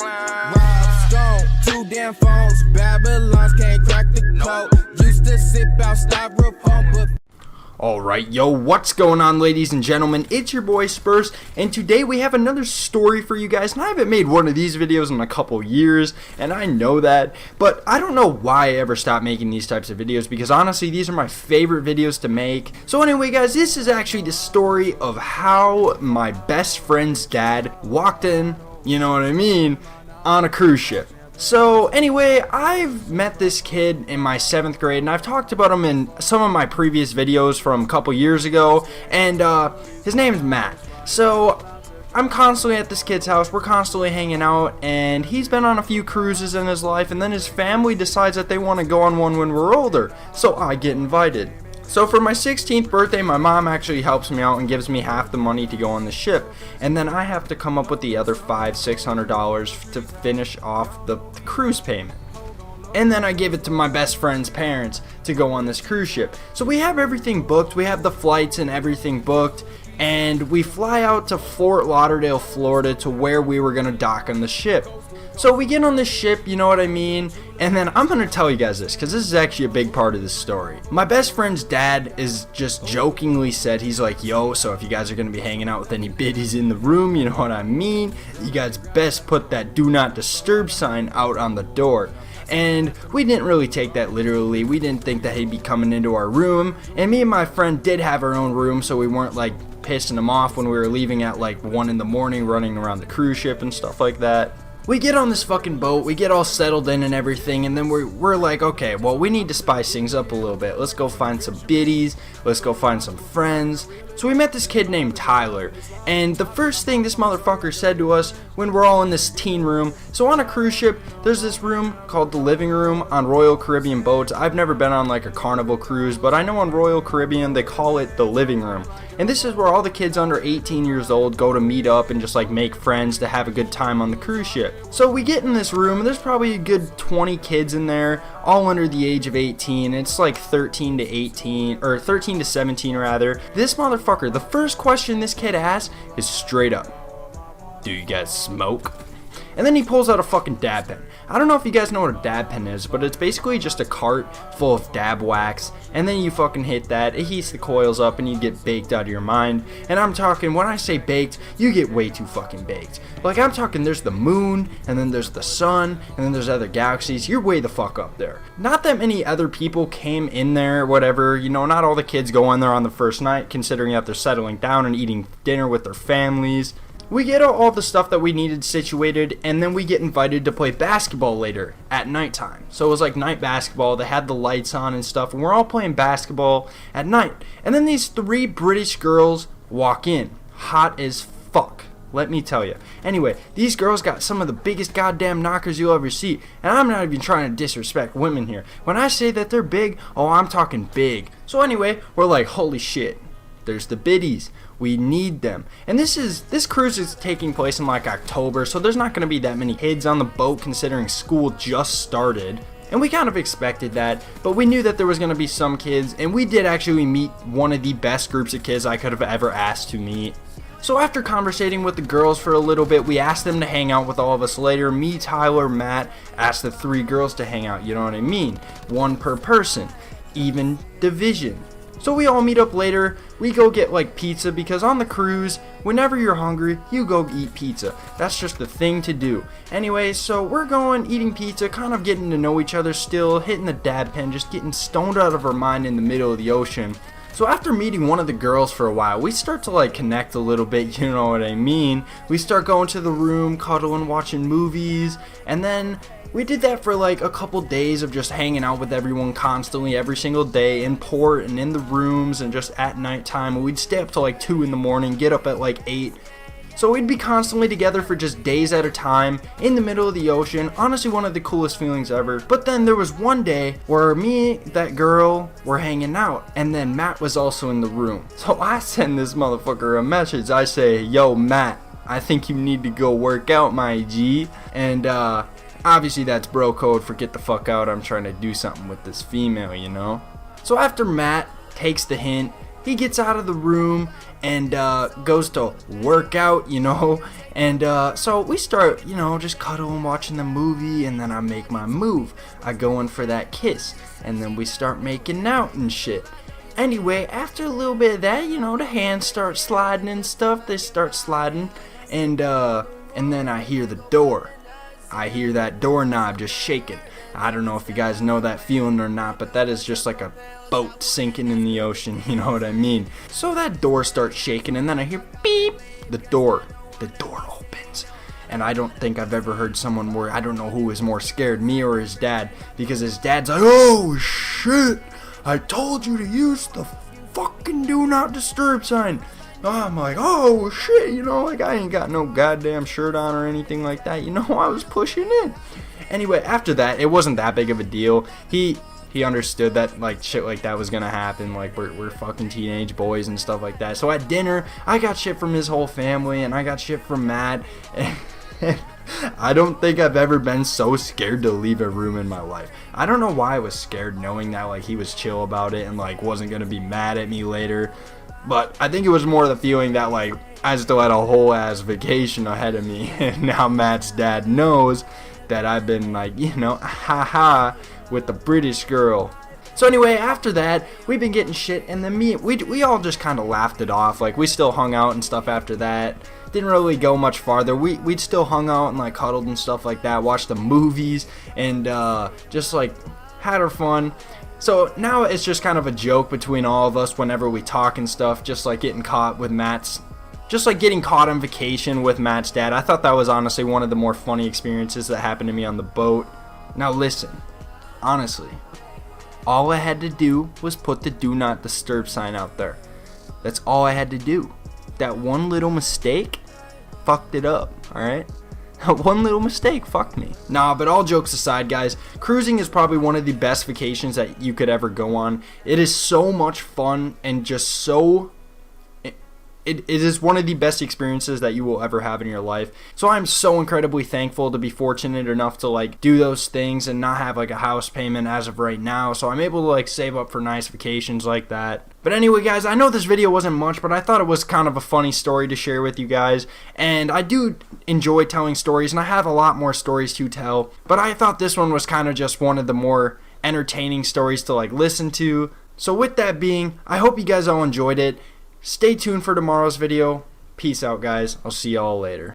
Rob Stone, 2 damn phones, Babylons can't crack the code. Used to sip out styrofoam, but Alright, yo, what's going on, ladies and gentlemen? It's your boy Spurse, and today we have another story for you guys. And I haven't made one of these videos in a couple years, and I know that, but I don't know why I ever stopped making these types of videos, because honestly, these are my favorite videos to make. So anyway, guys, this is actually the story of how my best friend's dad walked in, you know what I mean, on a cruise ship. So anyway, I've met this kid in my 7th grade, and I've talked about him in some of my previous videos from a couple years ago, and his name is Matt. So I'm constantly at this kid's house, we're constantly hanging out, and he's been on a few cruises in his life, and then his family decides that they want to go on one when we're older, so I get invited. So for my 16th birthday, my mom actually helps me out and gives me half the money to go on the ship. And then I have to come up with the other $500-600 to finish off the cruise payment. And then I give it to my best friend's parents to go on this cruise ship. So we have everything booked, we have the flights and everything booked. And we fly out to Fort Lauderdale, Florida, to where we were going to dock on the ship. So we get on this ship, you know what I mean? And then I'm going to tell you guys this, because this is actually a big part of this story. My best friend's dad is just jokingly said, he's like, yo, so if you guys are going to be hanging out with any biddies in the room, you know what I mean? You guys best put that do not disturb sign out on the door. And we didn't really take that literally. We didn't think that he'd be coming into our room. And me and my friend did have our own room, so we weren't like pissing him off when we were leaving at like 1 in the morning, running around the cruise ship and stuff like that. We get on this fucking boat, we get all settled in and everything, and then we're like, okay, well, we need to spice things up a little bit. Let's go find some biddies, let's go find some friends. So we met this kid named Tyler, and the first thing this motherfucker said to us when we're all in this teen room, so on a cruise ship, there's this room called the living room on Royal Caribbean boats. I've never been on like a Carnival cruise, but I know on Royal Caribbean they call it the living room. And this is where all the kids under 18 years old go to meet up and just like make friends to have a good time on the cruise ship. So we get in this room, and there's probably a good 20 kids in there, all under the age of 18. It's like 13 to 18, or 13 to 17 rather. This motherfucker, the first question this kid asks is straight up, do you guys smoke? And then he pulls out a fucking dab pen. I don't know if you guys know what a dab pen is, but it's basically just a cart full of dab wax, and then you fucking hit that, it heats the coils up, and you get baked out of your mind. And I'm talking, when I say baked, you get way too fucking baked. Like, I'm talking, there's the moon, and then there's the sun, and then there's other galaxies. You're way the fuck up there. Not that many other people came in there, whatever, you know, not all the kids go in there on the first night, considering that they're settling down and eating dinner with their families. We get all the stuff that we needed situated, and then we get invited to play basketball later at nighttime. So it was like night basketball, they had the lights on and stuff, and we're all playing basketball at night. And then these 3 British girls walk in, hot as fuck, let me tell you. Anyway, these girls got some of the biggest goddamn knockers you'll ever see, and I'm not even trying to disrespect women here. When I say that they're big, oh, I'm talking big. So anyway, we're like, holy shit, there's the biddies. We need them. And this cruise is taking place in like October, so there's not going to be that many kids on the boat considering school just started. And we kind of expected that, but we knew that there was going to be some kids, and we did actually meet one of the best groups of kids I could have ever asked to meet. So after conversating with the girls for a little bit, we asked them to hang out with all of us later. Me, Tyler, Matt asked the 3 girls to hang out, you know what I mean? 1 per person, even division. So we all meet up later, we go get like pizza, because on the cruise, whenever you're hungry, you go eat pizza. That's just the thing to do. Anyway, so we're going, eating pizza, kind of getting to know each other still, hitting the dab pen, just getting stoned out of our mind in the middle of the ocean. So after meeting one of the girls for a while, we start to like connect a little bit, you know what I mean? We start going to the room, cuddling, watching movies, and then we did that for like a couple days of just hanging out with everyone constantly every single day in port and in the rooms and just at nighttime. We'd stay up till like 2 in the morning, get up at like 8. So we'd be constantly together for just days at a time in the middle of the ocean. Honestly, one of the coolest feelings ever. But then there was one day where me, that girl, were hanging out, and then Matt was also in the room. So I send this motherfucker a message. I say, yo Matt, I think you need to go work out, my G. And obviously that's bro code for get the fuck out, I'm trying to do something with this female, you know. So after Matt takes the hint, he gets out of the room and goes to work out, you know. And so we start, you know, just cuddling, watching the movie, and then I make my move. I go in for that kiss, and then we start making out and shit. Anyway, after a little bit of that, you know, the hands start sliding and stuff. They start sliding, and then I hear the door. I hear that doorknob just shaking. I don't know if you guys know that feeling or not, but that is just like a boat sinking in the ocean, you know what I mean? So that door starts shaking, and then I hear beep. The door opens. And I don't think I've ever heard someone where, I don't know who was more scared, me or his dad, because his dad's like, "Oh shit, I told you to use the fucking do not disturb sign." I'm like, "Oh shit," you know, like I ain't got no goddamn shirt on or anything like that, you know, I was pushing in. Anyway, after that, it wasn't that big of a deal. He understood that like shit like that was gonna happen, like we're fucking teenage boys and stuff like that. So at dinner, I got shit from his whole family, and I got shit from Matt, and I don't think I've ever been so scared to leave a room in my life. I don't know why I was scared, knowing that like he was chill about it and like wasn't gonna be mad at me later. But I think it was more the feeling that like I still had a whole ass vacation ahead of me, and now Matt's dad knows that I've been like, you know, haha, with the British girl. So anyway, after that, we've been getting shit, and then we all just kind of laughed it off. Like we still hung out and stuff after that. Didn't really go much farther. We'd still hung out and like cuddled and stuff like that, watched the movies, and just like had our fun. So now it's just kind of a joke between all of us whenever we talk and stuff, just like getting caught on vacation with Matt's dad. I thought that was honestly one of the more funny experiences that happened to me on the boat. Now listen, honestly, all I had to do was put the do not disturb sign out there. That's all I had to do. That one little mistake fucked it up, alright? One little mistake fucked me. Nah, but all jokes aside, guys, cruising is probably one of the best vacations that you could ever go on. It is so much fun and just so... It is one of the best experiences that you will ever have in your life. So I'm so incredibly thankful to be fortunate enough to like do those things and not have like a house payment as of right now. So I'm able to like save up for nice vacations like that. But anyway, guys, I know this video wasn't much, but I thought it was kind of a funny story to share with you guys. And I do enjoy telling stories, and I have a lot more stories to tell. But I thought this one was kind of just one of the more entertaining stories to like listen to. So with that being, I hope you guys all enjoyed it. Stay tuned for tomorrow's video. Peace out, guys. I'll see y'all later.